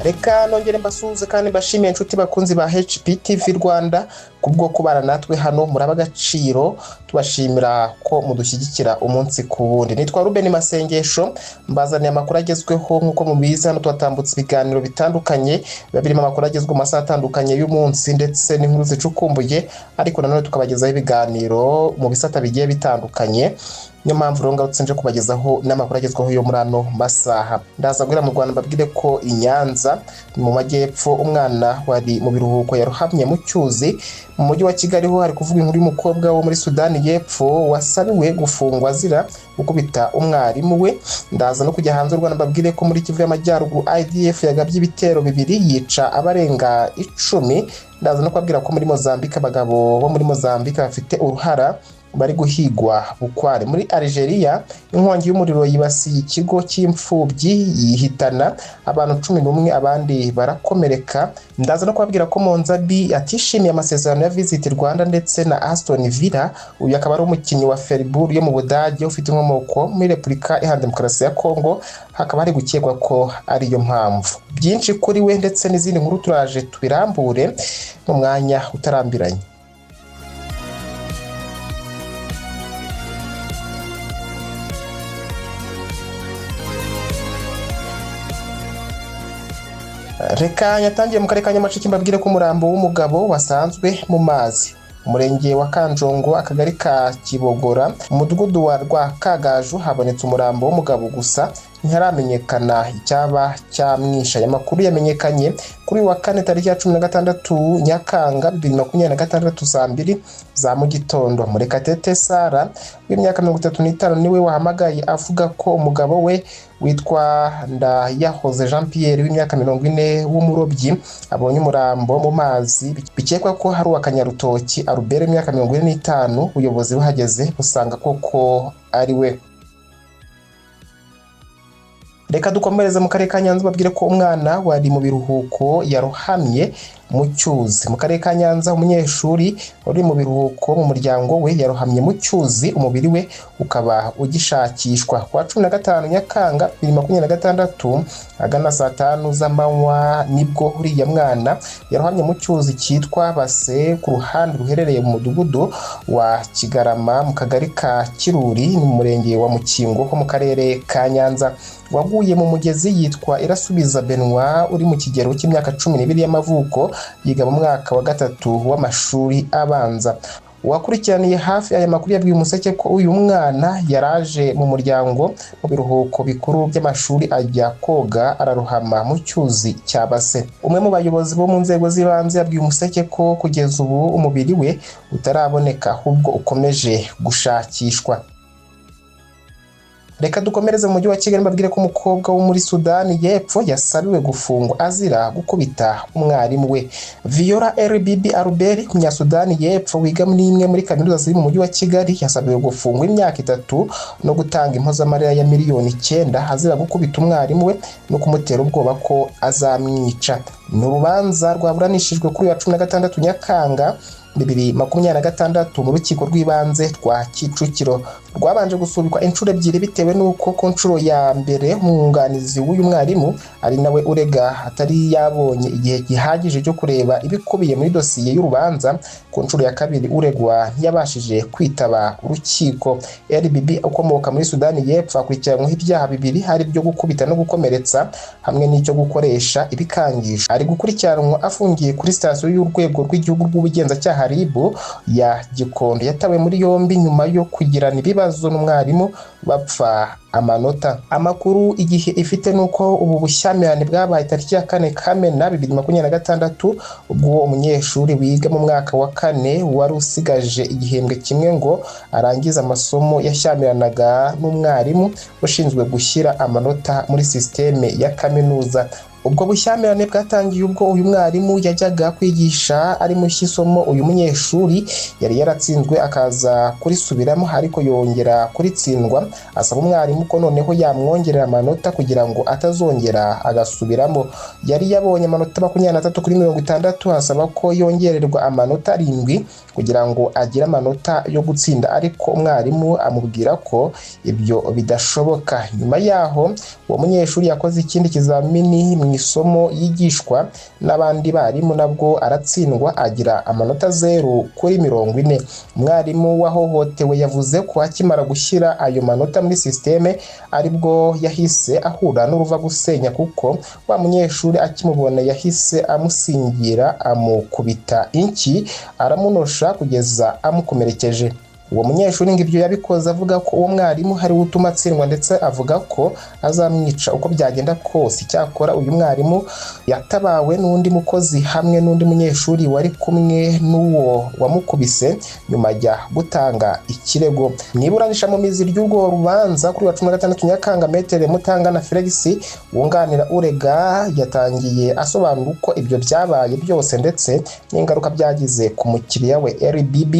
Reka nongere mbasuhuze kandi mbashimiye inshuti bakunzi ba HPTV Rwanda kubwo kubana natwe hano muraba agaciro, tubashimira ko mudushyigikira umunsi ku wundi. Nitwa Ruben Masengesho, mbazaniye amakuru agezweho nk'uko mubizi. Hano twatambutse ibiganiro bitandukanye biba birimo amakuru agezweho mu masaha atandukanye y'umunsi ndetse n'inkuru zicukumbuye, ariko nanone tukabagezaho ibiganiro mu bisata bigiye bitandukanye. Niyo mpamvu rero ngarutse nje kubagezaho n'amakuru agezweho yo muri ano masaha. Ndaza guhera mu Rwanda mbabwire ko i Nyanza mu majyepfo umwana wari mu biruhuko yarohamye mu cyuzi. Mu mujyi wa Kigali ho hari kuvuga inkuru y'umukobwa wo muri Sudani y'Epfo wasabiwe gufungwa azira gukubita umwarimu we. Ndaza no kujya hanze y'u Rwanda mbabwire ko muri Kivu y'Amajyaruguru IDF yagabye ibitero bibiri yica abarenga 10. Ndaza no kubabwira ko muri Mozambique abagabo bo muri Mozambique bafite uruhara bari guhigwa bukware. Muri Algeria inkongi y'umuriro yibasiye ikigo cy'imfubyi yihitana abantu 11, abandi barakomereka. Ndaza no kubabwira ko Monzabi atishimiye amasezerano ya Visit Rwanda ndetse na Aston Villa. Uyu akaba ari umukinnyi wa Freiburg yo mu Budage ufite inkomoko muri Repubulika Iharanira Demokarasi ya Kongo. Hakaba hari gukekwa ko ariyo mpamvu. Byinshi kuri we ndetse n'izindi nkuru turaje tubirambure mu mwanya utarambiranye. Reka nyatangiye mu karere ka Nyamasheke mbabwire ko umurambo w'umugabo wasanzwe mu mazi. Umurenge wa Kanjongo, akagari ka Kibogora, umudugudu wa Rwakagaju habonetse umurambo w'umugabo gusa ntiharamenyekana icyaba cyamwisha. Aya makuru yamenyekanye kuri wa kane tariki ya 16 Nyakanga 2026 saa 2 za mu gitondo. Murekatete Sara w'imyaka 35 niwe wahamagaye avuga ko umugabo we witwa Ndayahoze Jean Pierre w'imyaka 40 w'umurobyi abonye umurambo mu mazi. Bikekwa ko hari uwakanyarutoki Albert w'imyaka 45. Ubuyobozi buhageze busanga koko ari we. Reka dukomereze mu karere ka Nyanza babwire ko umwana wari mu biruhuko yarohamye mu cyuzi. Mu karere ka Nyanza umunyeshuri wari mu biruhuko mu muryango we yarohamye mu cyuzi, umubiri we ukaba ugishakishwa. Kwa 15 Nyakanga 2026 agana saa 5 z'amanywa nibwo uriya mwana yarohamye mu cyuzi cyitwa Base ku ruhande ruherereye mu mudugudu wa Kigarama mu kagari ka Kiruri mu murenge wa Mukingo ho mu karere ka Nyanza. Waguye mu mugezi yitwa Irasubiza Benoit uri mu kigero cy'imyaka 12 y'amavuko, yiga mu mwaka wa 3 w'amashuri abanza. Wakurikiraniye hafi aya makuru yabwiye Umuseke ko uyu mwana yaraje mu muryango mu biruhuko bikuru by'amashuri ajya koga araruhama mu cyuzi cya Base. Umwe mu bayobozi bo mu nzego z'ibanze yabwiye Umuseke ko kugeza ubu umubiri we utaraboneka ahubwo ukomeje gushakishwa. Reka dukomereze mu mujyi wa Kigali mbabwire ko umukobwa wo muri Sudani y'Epfo yasabiwe gufungwa azira gukubita umwarimu we. Viola RBB Albert umunyasudani y'Epfo wiga muri imwe muri kaminuza ziri mu mujyi wa Kigali yasabiwe gufungwa imyaka 3 no gutanga impozamarira ya miliyoni 9 azira gukubita umwarimu we no kumutera ubwoba ko azamwica. Ni urubanza rwaburanishijwe kuri wa 16 Nyakanga 2026 mu rukiko rw'ibanze rwa Kicukiro. Rwabanje gusubikwa inshuro ebyiri bitewe nuko ku nshuro ya mbere umwunganizi w'uyu mwarimu ari nawe urega atari yabonye igihe gihagije cyo kureba ibikubiye muri dosiye y'urubanza. Ku nshuro ya kabiri uregwa ntiyabashije kwitaba urukiko. RBB ukomoka muri Sudani y'Epfo akurikiranyweho ibyaha bibiri, hari byo gukubita no gukomeretsa hamwe n'icyo gukoresha ibikangisho. Ari gukurikiranwa afungiye kuri sitasiyo y'urwego rw'igihugu rw'ubugenzacyaha RIB ya Gikondo. Yatawe muri yombi nyuma yo kugirana ibibazo n'umwarimu bapfa amanota. Amakuru igihe ifite nuko ubu bushyamirane bwabaye tariki ya 4 Kamena 2026 ubwo umunyeshuri wiga mu mwaka wa 4 wari usigaje igihembwe kimwe ngo arangiza amasomo yashyamiranaga n'umwarimu ushinzwe gushyira amanota muri systeme ya kaminuza. Ubwo bushyamirane bwatangiye ubwo uyu mwarimu yajyaga kwigisha ari mu isomo uyu munyeshuri yari yaratsinzwe akaza kurisubiramo ariko yongera kuritsindwa. Asaba umwarimu ko noneho yamwongerera amanota kugira ngo atazongera agasubiramo. Yari yabonye amanota 23 kuri 60, asaba ko yongererwa amanota 7 kugira ngo agire amanota yo gutsinda, ariko umwarimu amubwira ko ibyo bidashoboka. Nyuma yaho uwo munyeshuri yakoze ikindi kizamini mu mu isomo yigishwa n'abandi barimu nabwo aratsindwa agira amanota 0 kuri 40. Umwarimu wahohotewe yavuze ko akimara gushyira ayo manota muri systeme aribwo yahise ahura n'uruva gusenya kuko wa munyeshuri akimubona yahise amusingira amukubita inki aramunosha kugeza amukomerekeje. Uwo munyeshuri ngo ibyo yabikoze avuga ko uwo mwarimu hari utuma atsindwa ndetse avuga ko azamwica uko byagenda kose. Cyakora uyu mwarimu yatabawe n'undi mukozi hamwe n'undi munyeshuri wari kumwe n'uwo wamukubise nyuma ajya gutanga ikirego. Mwiburanisha mu mizi ry'urwo rubanza kuri wa 16 Nyakanga, Metere Mutangana Felix wunganira urega yatangiye asobanura uko ibyo byabaye byose ndetse n'ingaruka byagize ku mukiriya we. RBB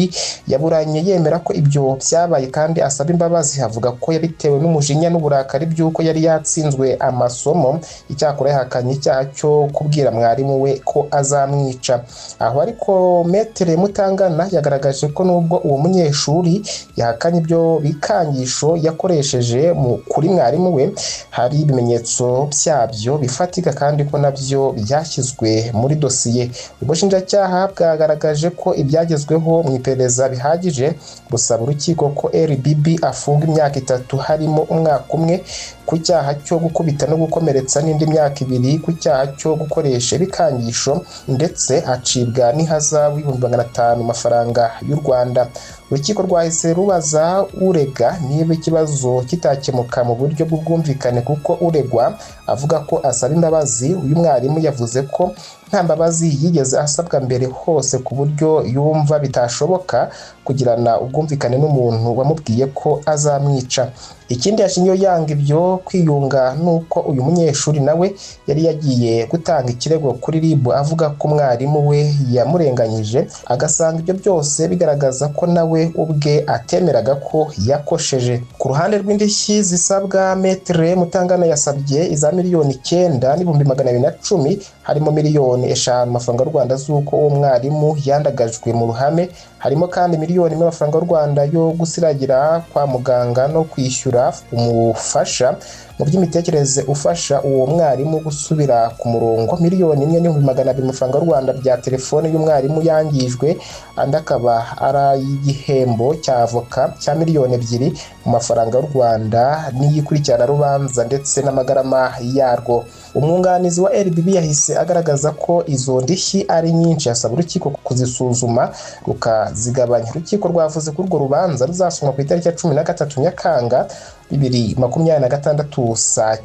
yaburanye yemera ko ibyo byabaye kandi asaba imbabazi, avuga ko yabitewe n'umujinya n'uburakari by'uko yari yatsinzwe amasomo. Icyakora yahakanye icyaha cyo kubwira mwarimu we ko azamwica. Aho ariko Metere Mutangana yagaragaje ko nubwo uwo munyeshuri yahakanye ibyo bikangisho yakoresheje kuri mwarimu we, hari ibimenyetso byabyo bifatika kandi ko nabyo byashyizwe muri dosiye. Ubushinjacyaha bwagaragaje ko ibyagezweho mu iperereza bihagije busaba urukiko ko RBB afunga imyaka 3 harimo umwaka umwe ku cyaha cyo gukubita no gukomeretsa n'indi myaka 2 ku cyaha cyo gukoresha ibikangisho ndetse acibwa n'ihazabu $500 amafaranga y'u Rwanda. Urukiko rwahise rubaza urega niba ikibazo kitakemuka mu buryo bw'ubwumvikane kuko uregwa avuga ko asaba imbabazi. Uyu mwarimu yavuze ko nta mbabazi yigeze asabwa mbere hose ku buryo yumva bitashoboka kugirana ubwumvikane n'umuntu wamubwiye ko azamwica. Ikindi yashingiye yanga ibyo kwiyunga nuko uyu munyeshuri nawe yari yagiye gutanga ikirego kuri RIB avuga ko mwarimu we yamurenganyije, agasanga ibyo byose bigaragaza ko nawe ubwe atemeraga ko yakosheje. Ku ruhande rw'indishyi zisabwa, Metere Mutangana yasabye iza $1,210,000 harimo $5,000 amafaranga y'u Rwanda z'uko uwo mwarimu yandagajwe mu ruhame, harimo kandi $1,000,000 amafaranga y'u Rwanda yo gusiragira kwa muganga no kwishyura umufasha mu by'imitekerereze ufasha uwo mwarimu gusubira ku murongo, $1,100,200 amafaranga y'u Rwanda bya telefone y'umwarimu yangijwe, andi akaba ari igihembo cya avoka cya $2,000,000 mu mafaranga y'u Rwanda n'iyikurikirana rubanza ndetse n'amagarama yarwo. Umwunganizi wa RBB yahise agaragaza ko izo ndishyi ari nyinshi, asaba urukiko kuzisuzuma rukazigabanya. Urukiko rwavuze ko urwo rubanza ruzasomwa ku itariki ya 13 Nyakanga 2026 saa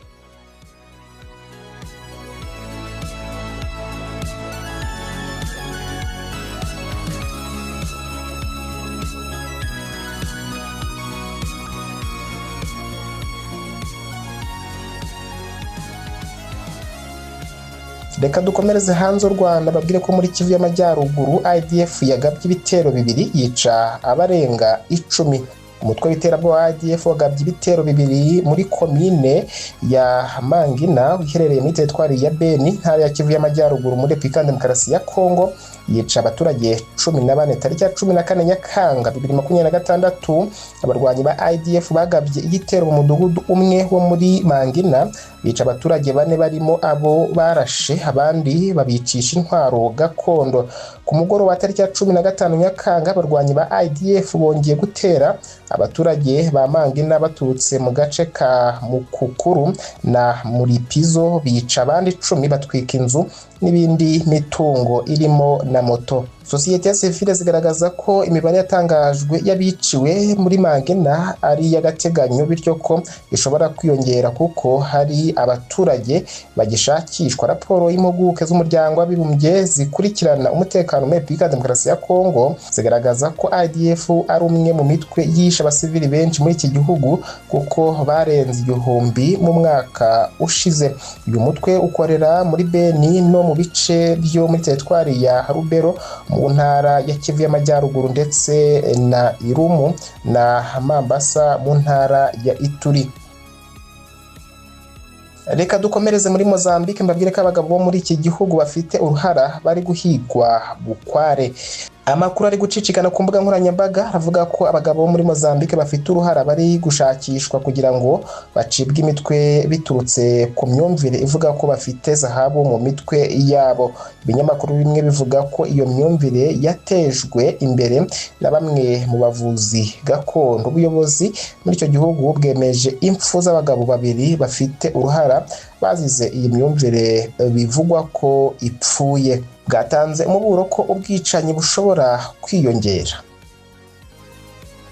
Reka dukomereze hanze u Rwanda babwire ko muri Kivu y'Amajyaruguru IDF yagabye ibitero 2 yica abarenga 10. Umutwe w'iterabwoba IDF wagabye ibitero 2 muri komine ya Mangina iherereye muri teritwari ya Beni, ntara ya Kivu y'Amajyaruguru muri Repubulika Demokarasi ya Kongo, yica abaturage 14 tariki ya 14 Nyakanga 2026. Abarwanyi ba IDF bagabye igitero mu mudugudu umwe wo muri Mangina, bica abaturage 4 barimo abo barashe, abandi babicisha intwaro gakondo. Ku mugoroba wa tariki ya 15 Nyakanga abarwanyi ba IDF bongeye gutera abaturage ba Mangina baturutse mu gace ka Mukukuru na muri Pizo, bica abandi 10 batwika inzu n'ibindi mitungo irimo na moto. Sosiyete sivile zigaragaza ko imibare yatangajwe y'abiciwe muri Mangina ari y'agateganyo, bityo ko ishobora kwiyongera kuko hari abaturage bagishakishwa. Raporo y'impuguke z'umuryango w'abibumbye zikurikirana umutekano muri Repubulika Demokarasi ya Kongo zigaragaza ko IDF ari umwe mu mitwe yishe abasivili benshi muri iki gihugu kuko barenze 1000 mu mwaka ushize. Uyu mutwe ukorera muri Beni no mu bice byo muri teritwari ya Rubero mu ntara ya Kivu y'Amajyaruguru ndetse na Irumu na Mambasa mu ntara ya Ituri. Reka dukomereze muri Mozambique mbabwire ko abagabo bo muri iki gihugu bafite uruhara bari guhigwa bukware. Amakuru ari gucicikana ku mbuga nkoranyambaga avuga ko abagabo bo muri Mozambique bafite uruhara bari gushakishwa kugira ngo bacibwe imitwe biturutse ku myumvire ivuga ko bafite zahabu mu mitwe yabo. Ibinyamakuru bimwe bivuga ko iyo myumvire yatejwe imbere na bamwe mu bavuzi gakondo. Ubuyobozi muri icyo gihugu bwemeje impfu z'abagabo babiri bafite uruhara bazize iyi myumvire bivugwa ko ipfuye. Bwatanze umuburo ko ubwicanyi bushobora kwiyongera.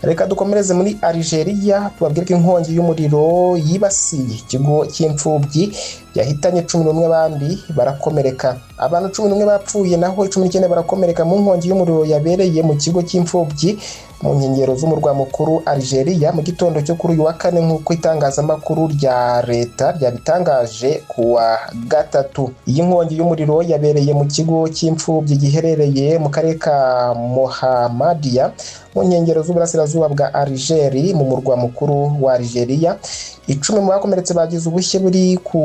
Reka dukomereze muri Algeria, tubabwire ko inkongi y'umuriro yibasiye ikigo cy'imfubyi yahitanye 11 abandi barakomereka. Abantu 11 bapfuye naho 19 barakomereka mu nkongi y'umuriro yabereye mu kigo cy'imfubyi mu nkengero z'umurwa mukuru Algeria mu gitondo cyo kuri uyu wa kane, nk'uko itangazamakuru rya leta ryabitangaje kuwa gatatu. Iyi nkongi y'umuriro yabereye mu kigo cy'imfubyi giherereye mu karere ka Mohammedia mu nkengero z'uburasirazuba bwa Algeria mu murwa mukuru wa Algeria. 10 mu bakomeretse bagize ubushye buri ku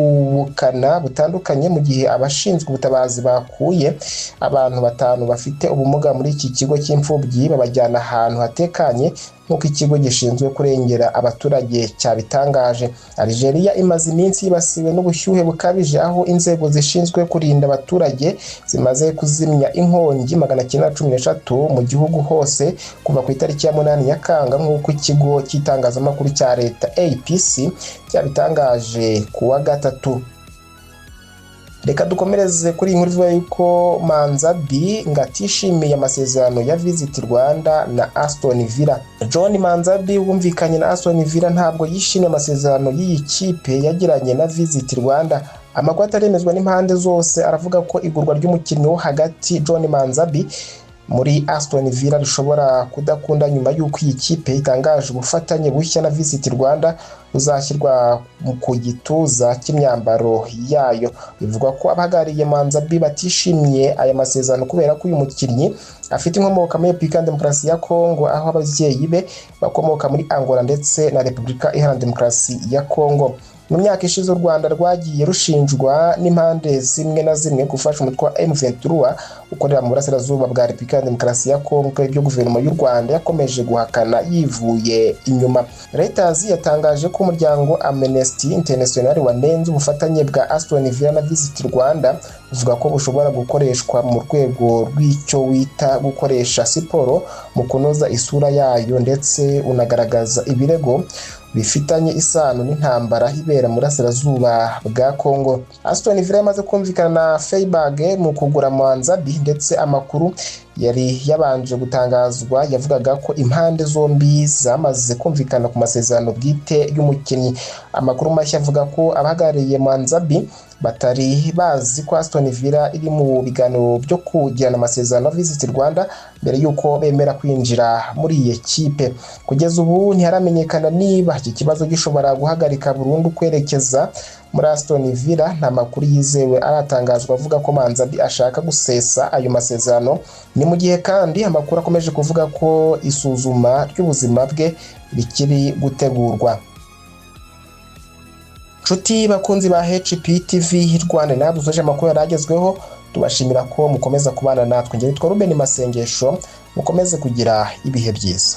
bukana butandukanye, mu gihe abashinzwe ubutabazi bakuye abantu 5 bafite ubumuga muri iki kigo cy'imfubyi babajyana ahantu hatekanye nk'uko ikigo gishinzwe kurengera abaturage cyabitangaje. Algeria imaze iminsi yibasiwe n'ubushyuhe bukabije, aho inzego zishinzwe kurinda abaturage zimaze kuzimya inkongi 913 mu gihugu hose kuva ku itariki ya 8 Nyakanga, nk'uko ikigo cy'itangazamakuru cya leta APC cyabitangaje kuwa gatatu. Reka dukomereze kuri inkuru ivuga yuko Manzabi ngatishimiye amasezerano ya Visit Rwanda na Aston Villa. John Manzabi wumvikanye na Aston Villa ntabwo yishimiye amasezerano y'iyi kipe yagiranye na Visit Rwanda. Amakuru ataremezwa n'impande zose aravuga ko igurwa ry'umukinnyi wo hagati John Manzabi muri Aston Villa rishobora kudakunda nyuma y'uko iyi kipe itangaje ubufatanye bushya na Visit Rwanda uzashyirwa ku gituza cy'imyambaro yayo. Bivugwa ko abahagariye Manzabi batishimiye aya masezerano kubera ko uyu mukinnyi afite inkomoko muri Repubulika Demokarasi ya Kongo, aho ababyeyi be bakomoka muri Angola ndetse na Repubulika Iharanira Demokarasi ya Kongo. Mu myaka ishize u Rwanda rwagiye rushinjwa n'impande zimwe na zimwe gufasha umutwe wa M23 ukorera mu burasirazuba bwa Repubulika Demokarasi ya Kongo, ibyo guverinoma y'u Rwanda yakomeje guhakana yivuye inyuma. Reuters yatangaje ko umuryango Amnesty International wanenze ubufatanye bwa Aston Villa na Visit Rwanda, uvuga ko bushobora gukoreshwa mu rwego rw'icyo wita gukoresha siporo mu kunoza isura yayo, ndetse unagaragaza ibirego bifitanye isano n'intambara ibera mu burasirazuba bwa Kongo. Aston Villa yamaze kumvikana na Freiburg mu kugura Manzabi, ndetse amakuru yari yabanje gutangazwa yavugaga ko impande zombi zamaze kumvikana ku masezerano bwite y'umukinnyi. Amakuru mashya avuga ko abahagariye Manzabi batari bazi ko Aston Villa iri mu biganiro byo kugirana amasezerano na Visit Rwanda mbere y'uko bemera kwinjira muri iyi kipe. Kugeza ubu ntiharamenyekana niba iki kibazo gishobora guhagarika burundu kwerekeza muri Aston Villa. Nta makuru yizewe aratangazwa avuga ko Manzabi ashaka gusesa ayo masezerano. Ni mu gihe kandi amakuru akomeje kuvuga ko isuzuma ry'ubuzima bwe rikiri gutegurwa. Nshuti bakunzi ba HPTV Rwanda, nabwo dusoje amakuru yaragezweho. Tubashimira ko mukomeza kubana natwe. Nge nitwa Ruben Masengesho, mukomeze kugira ibihe byiza.